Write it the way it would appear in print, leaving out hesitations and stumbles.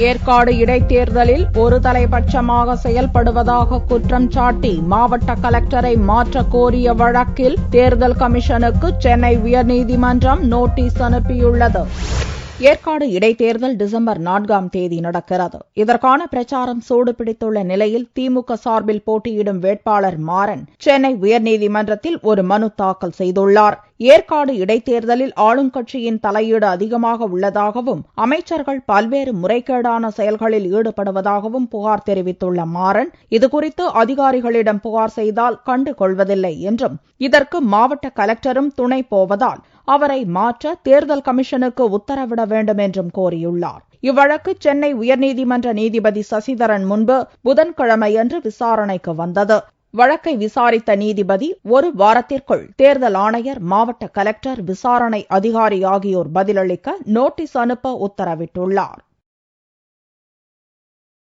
ஏற்காடு இடைத்தேர்தலில் ஒருதலைபட்சமாக செயல்படுவதாக குற்றம் சாட்டி மாவட்ட கலெக்டரை மாற்ற கோரிய வழக்கில் தேர்தல் கமிஷனுக்கு சென்னை உயர்நீதிமன்றம் நோட்டீஸ் அனுப்பியுள்ளது. ஏற்காடு இடைத்தேர்தல் டிசம்பர் 4ஆம் தேதி நடக்கிறது. இதற்கான பிரச்சாரம் சூடுபிடித்துள்ள நிலையில் திமுக சார்பில் போட்டியிடும் வேட்பாளர் மாறன் சென்னை உயர்நீதிமன்றத்தில் ஒரு மனு தாக்கல் செய்துள்ளார். ஏற்காடு இடைத்தேர்தலில் ஆளுங்கட்சியின் தலையீடு அதிகமாக உள்ளதாகவும் அமைச்சர்கள் பல்வேறு முறைகேடான செயல்களில் ஈடுபடுவதாகவும் புகார் தெரிவித்துள்ள மாறன், இதுகுறித்து அதிகாரிகளிடம் புகார் செய்தால் கண்டுகொள்வதில்லை என்றும் இதற்கு மாவட்ட கலெக்டரும் துணை போவதால் அவரை மாற்ற தேர்தல் கமிஷனுக்கு உத்தரவிட வேண்டும் என்றும் கோரியுள்ளார். இவ்வழக்கு சென்னை உயர்நீதிமன்ற நீதிபதி சசிதரன் முன்பு புதன்கிழமையன்று விசாரணைக்கு வந்தது. வழக்கை விசாரித்த நீதிபதி ஒரு வாரத்திற்குள் தேர்தல் ஆணையர், மாவட்ட கலெக்டர், விசாரணை அதிகாரி ஆகியோர் பதிலளிக்க நோட்டீஸ் அனுப்ப உத்தரவிட்டுள்ளார்.